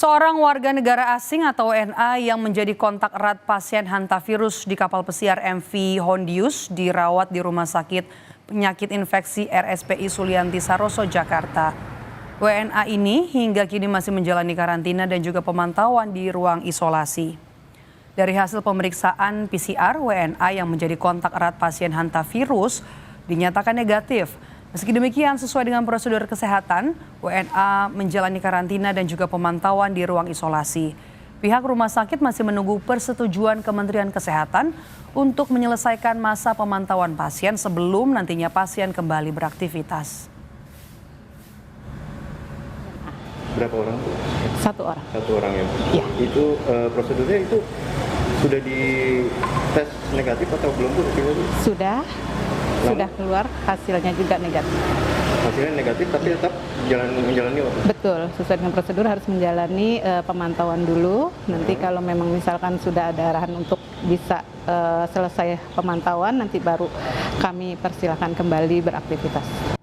Seorang warga negara asing atau WNA yang menjadi kontak erat pasien hantavirus di kapal pesiar MV Hondius dirawat di Rumah Sakit Penyakit Infeksi RSPI Sulianti Saroso, Jakarta. WNA ini hingga kini masih menjalani karantina dan juga pemantauan di ruang isolasi. Dari hasil pemeriksaan PCR, WNA yang menjadi kontak erat pasien hantavirus dinyatakan negatif. Meski demikian, sesuai dengan prosedur kesehatan, WNA menjalani karantina dan juga pemantauan di ruang isolasi. Pihak rumah sakit masih menunggu persetujuan Kementerian Kesehatan untuk menyelesaikan masa pemantauan pasien sebelum nantinya pasien kembali beraktivitas. Berapa orang? Satu orang. Satu orang ya? Iya. Itu prosedurnya itu sudah dites negatif atau belum tuh? Sudah keluar, hasilnya juga negatif. Hasilnya negatif tapi tetap menjalani Betul, sesuai dengan prosedur harus menjalani pemantauan dulu. Nanti kalau memang misalkan sudah ada arahan untuk bisa selesai pemantauan, nanti baru kami persilakan kembali beraktivitas.